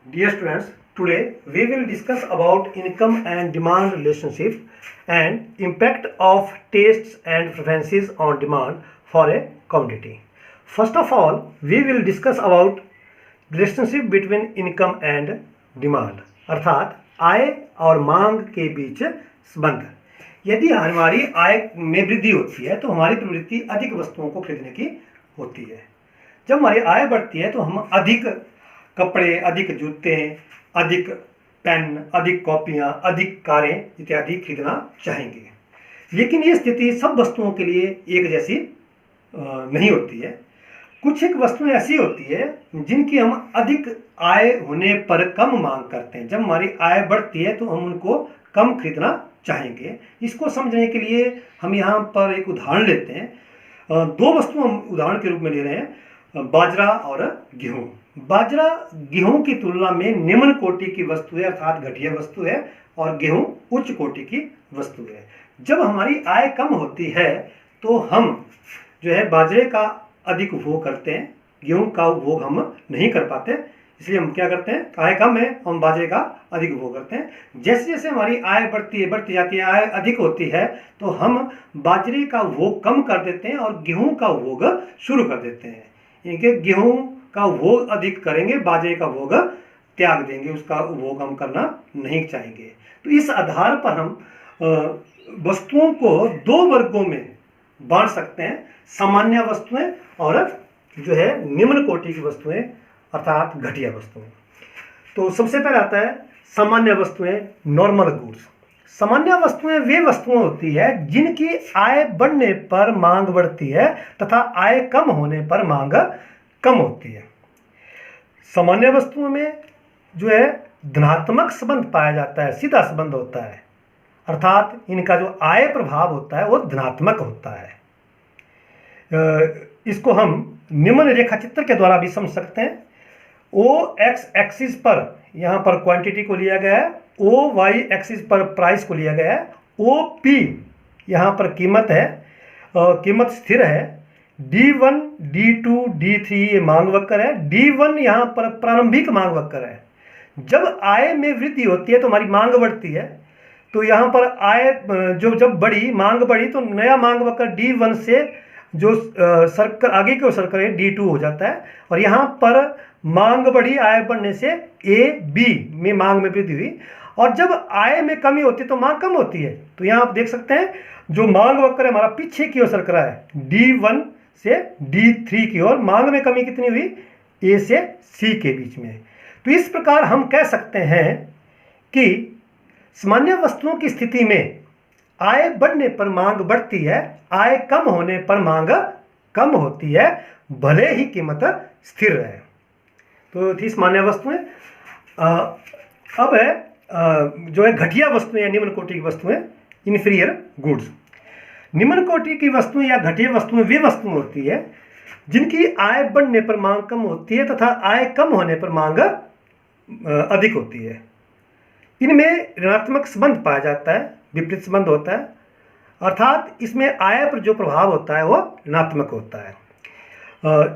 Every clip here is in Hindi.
Dear students, today we will discuss about income and demand relationship and impact of tastes and preferences on demand for a commodity. First of all, we will discuss about relationship between income and demand, अर्थात आय और मांग के बीच संबंध। यदि हमारी आय में वृद्धि होती है तो हमारी प्रवृत्ति अधिक वस्तुओं को खरीदने की होती है। जब हमारी आय बढ़ती है तो हम अधिक कपड़े, अधिक जूते, अधिक पेन, अधिक कॉपियाँ, अधिक कारें इत्यादि खरीदना चाहेंगे। लेकिन ये स्थिति सब वस्तुओं के लिए एक जैसी नहीं होती है। कुछ एक वस्तुएं ऐसी होती है जिनकी हम अधिक आय होने पर कम मांग करते हैं। जब हमारी आय बढ़ती है तो हम उनको कम खरीदना चाहेंगे। इसको समझने के लिए हम यहाँ पर एक उदाहरण लेते हैं। दो वस्तु हम उदाहरण के रूप में ले रहे हैं, बाजरा और गेहूँ। बाजरा गेहूँ की तुलना में निम्न कोटि की वस्तु है, अर्थात घटिया वस्तु है, और गेहूँ उच्च कोटि की वस्तु है। जब हमारी आय कम होती है तो हम जो है बाजरे का अधिक उपभोग करते हैं, गेहूँ का उपभोग हम नहीं कर पाते। इसलिए हम क्या करते हैं, आय कम है, हम बाजरे का अधिक उपभोग करते हैं। जैसे जैसे हमारी आय बढ़ती जाती है, आय अधिक होती है तो हम बाजरे का उपभोग कम कर देते हैं और गेहूँ का उपभोग शुरू कर देते हैं। इनके गेहूँ का उपभोग अधिक करेंगे, बाजरे का उपभोग त्याग देंगे, उसका उपभोग हम करना नहीं चाहेंगे। तो इस आधार पर हम वस्तुओं को दो वर्गों में बांट सकते हैं, सामान्य वस्तुएं और जो है निम्न कोटि की वस्तुएं, अर्थात घटिया वस्तुएं। तो सबसे पहले आता है सामान्य वस्तुएं, नॉर्मल गुड्स। सामान्य वस्तुएं वे वस्तुएं होती है जिनकी आय बढ़ने पर मांग बढ़ती है तथा आय कम होने पर मांग कम होती है। सामान्य वस्तुओं में जो है धनात्मक संबंध पाया जाता है, सीधा संबंध होता है, अर्थात इनका जो आय प्रभाव होता है वो धनात्मक होता है। इसको हम निम्न रेखा चित्र के द्वारा भी समझ सकते हैं। ओ एक्स एक्सिस पर यहाँ पर क्वांटिटी को लिया गया है, ओ वाई एक्सिस पर प्राइस को लिया गया है, ओ पी यहाँ पर कीमत है, कीमत स्थिर है, D1, D2, D3 ये मांग वक्र है, D1 यहाँ पर प्रारंभिक मांग वक्र है। जब आय में वृद्धि होती है तो हमारी मांग बढ़ती है, तो यहाँ पर आय जब बढ़ी, मांग बढ़ी, तो नया मांग वक्र D1 से जो सर्कल आगे की ओर सर्कल है D2 हो जाता है, और यहाँ पर मांग बढ़ी, आय बढ़ने से AB में मांग में वृद्धि हुई। और जब आय में कमी होती है तो मांग कम होती है। तो यहाँ आप देख सकते हैं जो मांग वक्र है हमारा पीछे की ओर सर्कल है, D1 से D3 की ओर मांग में कमी कितनी हुई, A से C के बीच में। तो इस प्रकार हम कह सकते हैं कि सामान्य वस्तुओं की स्थिति में आय बढ़ने पर मांग बढ़ती है, आय कम होने पर मांग कम होती है, भले ही कीमत स्थिर रहे। तो थी सामान्य वस्तुएं। अब है जो है घटिया वस्तुएं या निम्न कोटि की वस्तुएं, इन्फीरियर गुड्स। निम्न कोटि की वस्तुएं या घटिया वस्तुएं वे वस्तुएं होती है जिनकी आय बढ़ने पर मांग कम होती है तथा आय कम होने पर मांग अधिक होती है। इनमें ऋणात्मक संबंध पाया जाता है, विपरीत संबंध होता है, अर्थात इसमें आय पर जो प्रभाव होता है वो ऋणात्मक होता है।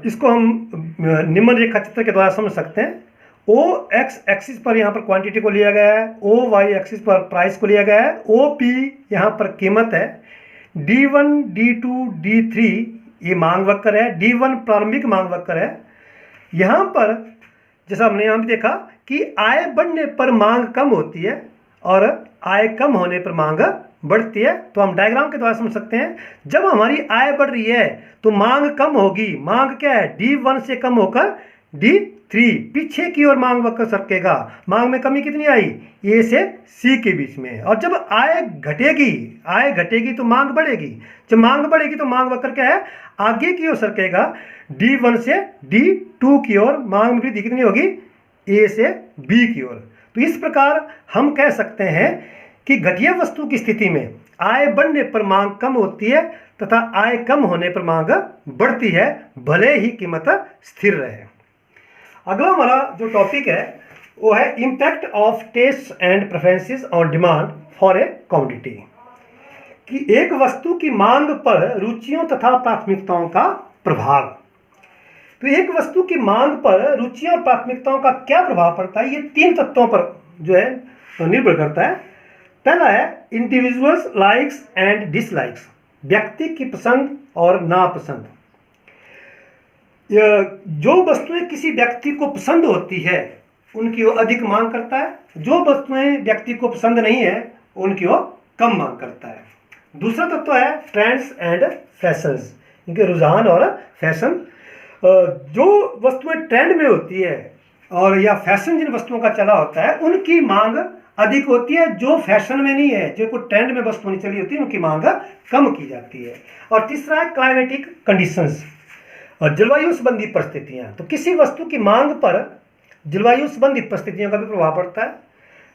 इसको हम निम्न रेखा चित्र के द्वारा समझ सकते हैं। ओ एक्स एक्सिस पर यहाँ पर क्वांटिटी को लिया गया है, ओ वाई एक्सिस पर प्राइस को लिया गया है, ओ पी यहाँ पर कीमत है, D1, D2, D3 ये मांग वक्र है, D1 प्रारंभिक मांग वक्र है। यहाँ पर जैसा हमने यहाँ भी देखा कि आय बढ़ने पर मांग कम होती है और आय कम होने पर मांग बढ़ती है। तो हम डायग्राम के द्वारा समझ सकते हैं, जब हमारी आय बढ़ रही है तो मांग कम होगी। मांग क्या है, D1 से कम होकर D3 पीछे की ओर मांग वक्र सरकेगा। मांग में कमी कितनी आई, A से C के बीच में। और जब आय घटेगी तो मांग बढ़ेगी। जब मांग बढ़ेगी तो मांग वक्र क्या है, आगे की ओर सरकेगा, D1 से D2 की ओर मांग में वृद्धि कितनी होगी, A से B की ओर। तो इस प्रकार हम कह सकते हैं कि घटिया वस्तु की स्थिति में आय बढ़ने पर मांग कम होती है तथा आय कम होने पर मांग बढ़ती है, भले ही कीमत स्थिर रहे। अगला हमारा जो टॉपिक है वो है impact of taste and preferences on demand for a commodity, कि एक वस्तु की मांग पर रुचियों तथा प्राथमिकताओं का प्रभाव। तो एक वस्तु की मांग पर रुचियों और प्राथमिकताओं का क्या प्रभाव पड़ता है, ये 3 तत्वों पर जो है निर्भर करता है। पहला है इंडिविजुअल्स लाइक्स एंड डिसलाइक्स, व्यक्ति की पसंद और नापसंद। जो वस्तुएं किसी व्यक्ति को पसंद होती है उनकी वो अधिक मांग करता है, जो वस्तुएं व्यक्ति को पसंद नहीं है उनकी वो कम मांग करता है। दूसरा तत्व है ट्रेंड्स एंड फैशंस, इनके रुझान और फैशन। जो वस्तुएं ट्रेंड में होती है और या फैशन जिन वस्तुओं का चला होता है उनकी मांग अधिक होती है, जो फैशन में नहीं है, जो कोई ट्रेंड में वस्तु नहीं चली होती है उनकी मांग कम की जाती है। और तीसरा है क्लाइमेटिक कंडीशंस, जलवायु संबंधी परिस्थितियाँ। तो किसी वस्तु की मांग पर जलवायु संबंधी परिस्थितियों का भी प्रभाव पड़ता है।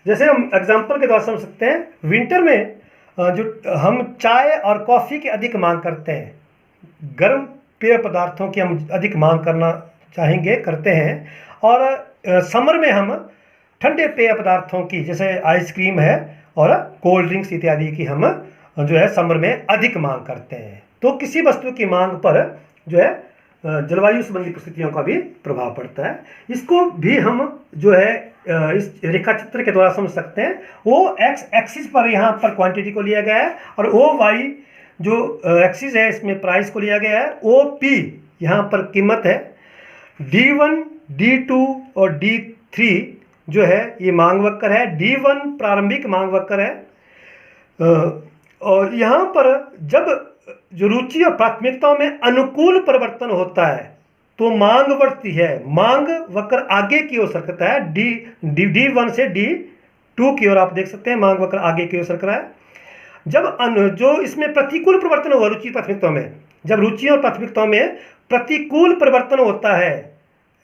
जैसे हम एग्जाम्पल के द्वारा समझ सकते हैं, विंटर में जो हम चाय और कॉफ़ी की अधिक मांग करते हैं, गर्म पेय पदार्थों की हम अधिक मांग करना चाहेंगे, करते हैं। और समर में हम ठंडे पेय पदार्थों की जैसे आइसक्रीम है और कोल्ड ड्रिंक्स इत्यादि की हम जो है समर में अधिक मांग करते हैं। तो किसी वस्तु की मांग पर जो है जलवायु संबंधी परिस्थितियों का भी प्रभाव पड़ता है। इसको भी हम जो है इस रेखा चित्र के द्वारा समझ सकते हैं। वो एक्स एक्सिस पर यहाँ पर क्वांटिटी को लिया गया है और ओ वाई जो एक्सिस है इसमें प्राइस को लिया गया है। ओ पी यहाँ पर कीमत है। D1, D2 और D3 जो है ये मांग वक्र है। D1 प्रारंभिक मांग वक्र है। और यहाँ पर जब जो रुचि और प्राथमिकताओं में अनुकूल परिवर्तन होता है तो मांग बढ़ती है। मांग वक्र आगे की ओर सरकता है, D1 से D2 की ओर आप देख सकते हैं मांग वक्र आगे की ओर सरक रहा है। जब जो इसमें प्रतिकूल परिवर्तन हुआ रुचि प्राथमिकताओं में, जब रुचि और प्राथमिकताओं में प्रतिकूल परिवर्तन होता है,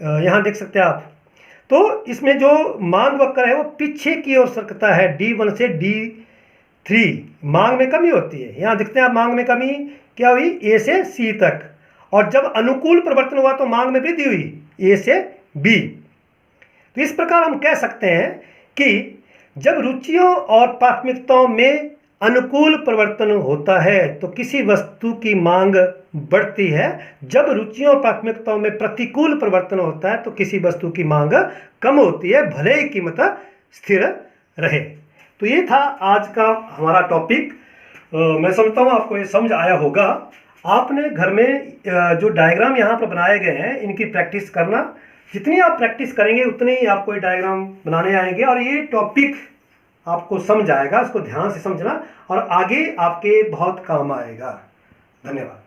यहाँ देख सकते हैं आप, तो इसमें जो मांग वक्र है वो पीछे की ओर सरकता है। D1 से D3 मांग में कमी होती है। यहाँ देखते हैं आप मांग में कमी क्या हुई, A से C तक। और जब अनुकूल परिवर्तन हुआ तो मांग में वृद्धि हुई, A से B। तो इस प्रकार हम कह सकते हैं कि जब रुचियों और प्राथमिकताओं में अनुकूल परिवर्तन होता है तो किसी वस्तु की मांग बढ़ती है। जब रुचियों और प्राथमिकताओं में प्रतिकूल परिवर्तन होता है तो किसी वस्तु की मांग कम होती है, भले ही कीमत स्थिर रहे। तो ये था आज का हमारा टॉपिक। मैं समझता हूँ आपको ये समझ आया होगा। आपने घर में जो डायग्राम यहाँ पर बनाए गए हैं इनकी प्रैक्टिस करना। जितनी आप प्रैक्टिस करेंगे उतने ही आपको ये डायग्राम बनाने आएंगे और ये टॉपिक आपको समझ आएगा। उसको ध्यान से समझना और आगे आपके बहुत काम आएगा। धन्यवाद।